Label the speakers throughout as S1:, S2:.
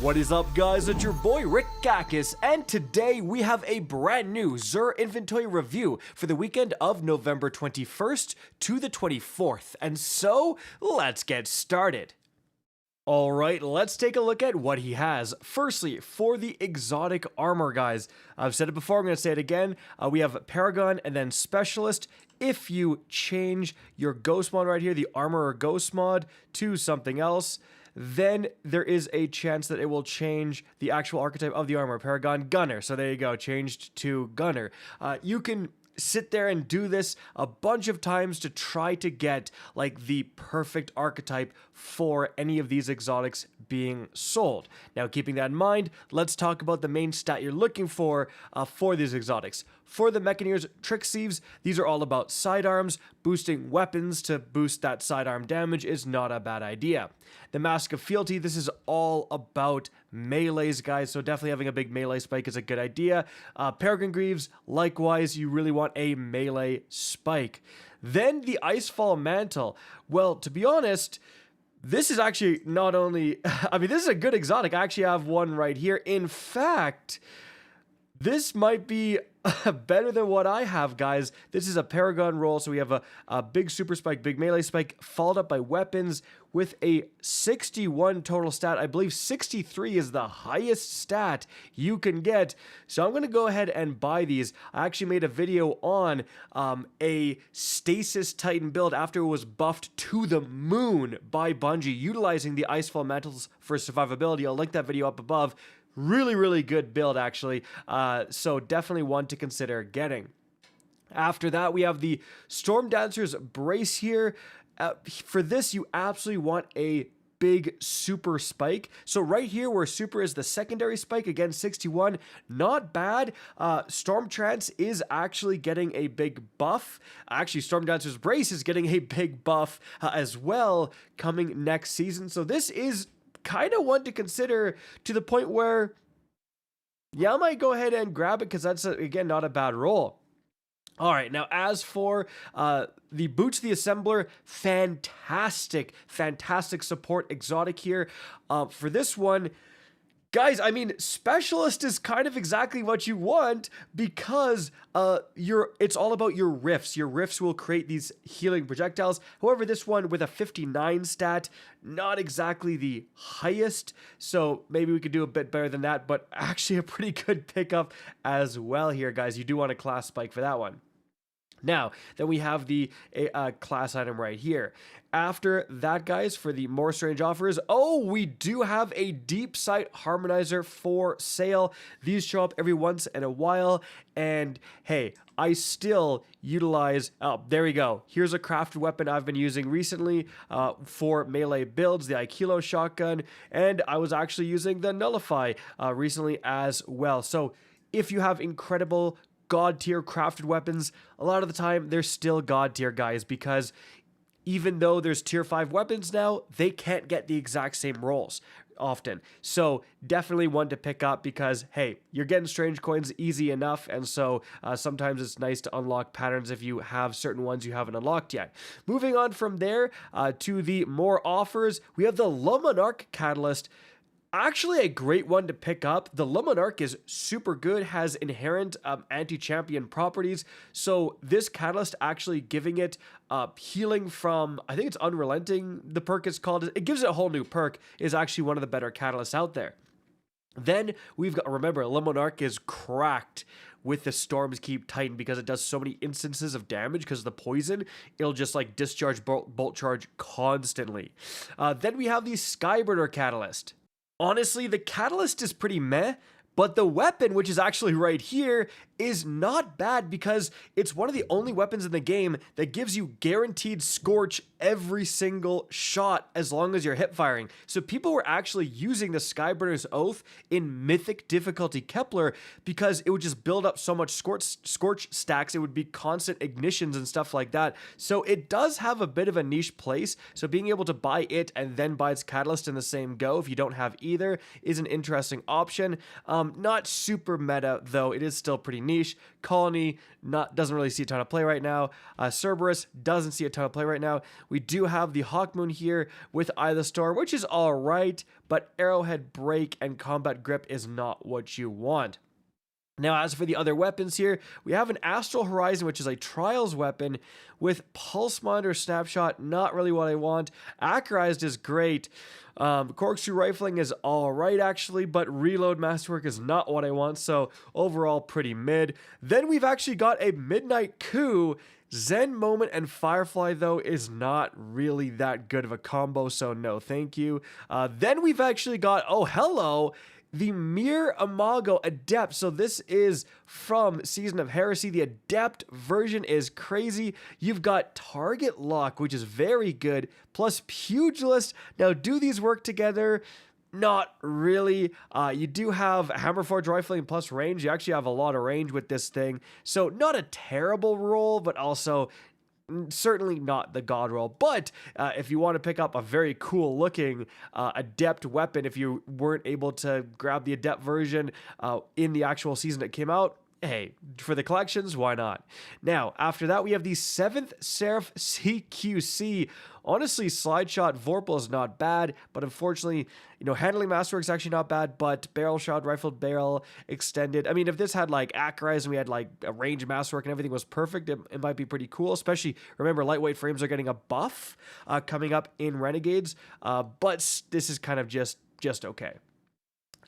S1: What is up, guys? It's your boy Rick Gakis, and today we have a brand new Xur Inventory review for the weekend of November 21st to the 24th. And so, let's get started. Alright, let's take a look at what he has. Firstly, for the exotic armor, guys, I've said it before, I'm going to say it again. We have Paragon and then Specialist. If you change your Ghost mod right here, the Armor or Ghost mod, to something else, then there is a chance that it will change the actual archetype of the armor, Paragon Gunner. So there you go, changed to Gunner. You can sit there and do this a bunch of times to try to get like the perfect archetype for any of these exotics being sold. Now, keeping that in mind, let's talk about the main stat you're looking for these exotics. For the Mechaneers Trick Sieves, these are all about sidearms. Boosting weapons to boost that sidearm damage is not a bad idea. The Mask of Fealty, this is all about melees, guys, so definitely having a big melee spike is a good idea. Peregrine Greaves, likewise, you really want a melee spike. Then the Icefall Mantle. Well, to be honest, this is actually not only, I mean, this is a good exotic. I actually have one right here. In fact, this might be better than what I have, guys. This is a Paragon roll, so we have a big super spike, big melee spike, followed up by weapons with a 61 total stat. I believe 63 is the highest stat you can get. So I'm going to go ahead and buy these. I actually made a video on a Stasis Titan build after it was buffed to the moon by Bungie, utilizing the Icefall Mantles for survivability. I'll link that video up above. Really good build, actually. So definitely one to consider getting. After that, we have the Storm Dancer's Brace here. For this, you absolutely want a big super spike. So right here where super is the secondary spike, again 61, not bad. Storm Trance is actually getting a big buff. Actually, Storm Dancer's Brace is getting a big buff as well coming next season. So this is kind of one to consider, to the point where, yeah, I might go ahead and grab it because that's, again, not a bad roll. All right, now as for the Boots the Assembler, fantastic support exotic here. For this one, guys, I mean, Specialist is kind of exactly what you want because it's all about your riffs. Your riffs will create these healing projectiles. However, this one with a 59 stat, not exactly the highest, so maybe we could do a bit better than that, but actually a pretty good pickup as well here, guys. You do want a class spike for that one. Now, then we have the class item right here. After that, guys, for the more strange offers, we do have a Deepsight Harmonizer for sale. These show up every once in a while, and hey, I still utilize, there we go. Here's a crafted weapon I've been using recently for melee builds, the Aikilo shotgun, and I was actually using the Nullify recently as well. So if you have incredible God tier crafted weapons, a lot of the time they're still God tier, guys, because even though there's tier 5 weapons now, they can't get the exact same rolls often. So definitely one to pick up because, hey, you're getting strange coins easy enough, and so sometimes it's nice to unlock patterns if you have certain ones you haven't unlocked yet. Moving on from there to the more offers, we have the Luminarch Catalyst. Actually a great one to pick up. The Luminarch is super good, has inherent anti-champion properties, so this catalyst actually giving it healing from, I think it's Unrelenting, the perk is called. It gives it a whole new perk, is actually one of the better catalysts out there. Then we've got, remember, Luminarch is cracked with the Storm's Keep Titan because it does so many instances of damage because of the poison. It'll just like discharge bolt charge constantly. Then we have the Skyburner Catalyst. Honestly, the catalyst is pretty meh, but the weapon, which is actually right here, is not bad because it's one of the only weapons in the game that gives you guaranteed scorch every single shot as long as you're hip firing. So people were actually using the Skyburner's Oath in Mythic difficulty Kepler because it would just build up so much scorch stacks. It would be constant ignitions and stuff like that. So it does have a bit of a niche place. So being able to buy it and then buy its catalyst in the same go if you don't have either is an interesting option. Not super meta though. It is still pretty niche. Colony doesn't really see a ton of play right now. Cerberus doesn't see a ton of play right now. We do have the Hawkmoon here with Eye of the Storm, which is all right, but Arrowhead Break and Combat Grip is not what you want. Now, as for the other weapons here, we have an Astral Horizon, which is a Trials weapon with Pulse Monitor Snapshot, not really what I want. Accurized is great. Corkscrew Rifling is all right, actually, but Reload Masterwork is not what I want, so overall pretty mid. Then we've actually got a Midnight Coup. Zen Moment and Firefly, though, is not really that good of a combo, so no thank you. Then we've actually got, oh, hello, the Mir Imago Adept. So this is from Season of Heresy. The Adept version is crazy. You've got Target Lock, which is very good, plus Pugilist. Now, do these work together? Not really. You do have Hammerforge Rifling plus range. You actually have a lot of range with this thing. So not a terrible roll, but also certainly not the god roll. But if you want to pick up a very cool looking adept weapon, if you weren't able to grab the adept version in the actual season that came out, hey, for the collections, why not? Now, after that, we have the 7th Seraph CQC. Honestly, Slide Shot Vorpal is not bad, but unfortunately, Handling Masterwork is actually not bad, but Barrel Shot, Rifled Barrel, Extended. I mean, if this had like Accurized and we had like a range Masterwork and everything was perfect, it might be pretty cool, especially, remember, lightweight frames are getting a buff coming up in Renegades, but this is kind of just okay.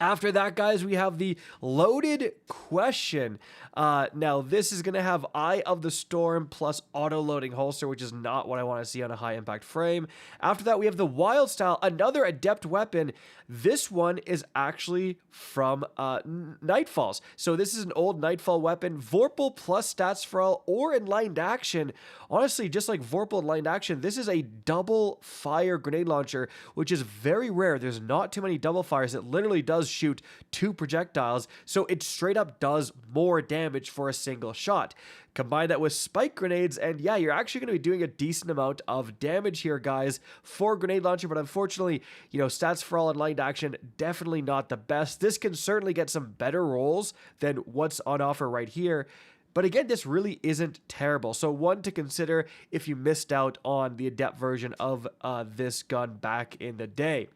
S1: After that, guys, we have the Loaded Question. Now, this is going to have Eye of the Storm plus auto-loading holster, which is not what I want to see on a high-impact frame. After that, we have the Wild Style, another adept weapon. This one is actually from Nightfalls. So this is an old Nightfall weapon. Vorpal plus stats for all or in lined action. Honestly, just like Vorpal in lined action, this is a double fire grenade launcher, which is very rare. There's not too many double fires. It literally does shoot 2 projectiles, so it straight up does more damage for a single shot. Combine that with spike grenades, and yeah, you're actually going to be doing a decent amount of damage here, guys, for grenade launcher, but unfortunately, stats for all in lined action, definitely not the best. This can certainly get some better rolls than what's on offer right here. But again, this really isn't terrible. So one to consider if you missed out on the adept version of this gun back in the day.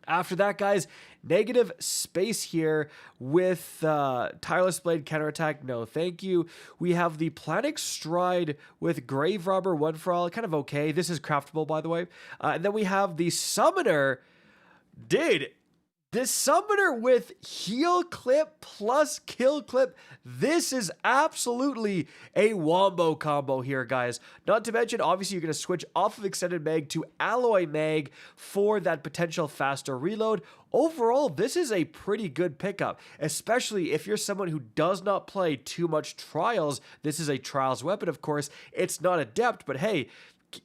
S1: After that, guys, negative space here with Tireless Blade Counterattack. No, thank you. We have the Planic Stride with Grave Robber One for All. Kind of okay. This is craftable, by the way. And then we have the Summoner. Dude, this Summoner with Heal Clip plus Kill Clip, this is absolutely a wombo combo here, guys. Not to mention, obviously, you're going to switch off of Extended Mag to Alloy Mag for that potential faster reload. Overall, this is a pretty good pickup, especially if you're someone who does not play too much Trials. This is a Trials weapon, of course. It's not adept, but hey,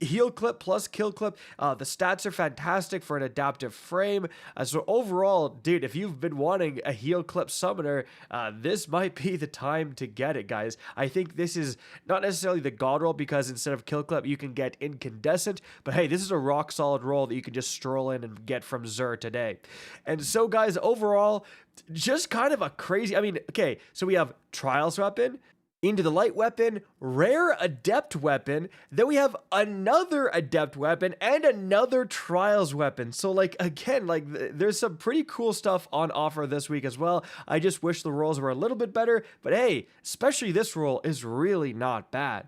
S1: Heal Clip plus Kill Clip. The stats are fantastic for an adaptive frame. So overall, dude, if you've been wanting a Heal Clip Summoner, this might be the time to get it, guys. I think this is not necessarily the god roll because instead of Kill Clip, you can get Incandescent. But hey, this is a rock solid roll that you can just stroll in and get from Xur today. And so, guys, overall, just kind of a crazy... I mean, okay, so we have Trials weapon, into the light weapon, rare adept weapon, then we have another adept weapon and another Trials weapon. So like, again, like there's some pretty cool stuff on offer this week as well. I just wish the rolls were a little bit better, but hey, especially this roll is really not bad.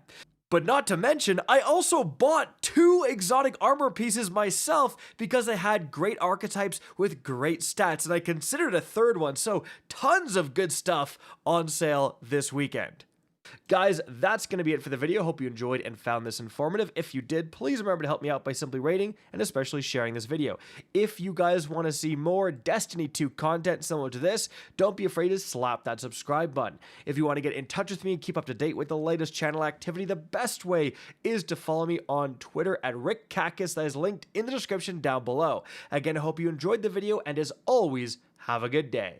S1: But not to mention, I also bought 2 exotic armor pieces myself because I had great archetypes with great stats, and I considered a third one, so tons of good stuff on sale this weekend. Guys, that's going to be it for the video. Hope you enjoyed and found this informative. If you did, please remember to help me out by simply rating and especially sharing this video. If you guys want to see more Destiny 2 content similar to this, don't be afraid to slap that subscribe button. If you want to get in touch with me and keep up to date with the latest channel activity, the best way is to follow me on Twitter at RickKakis. That is linked in the description down below. Again, I hope you enjoyed the video, and as always, have a good day.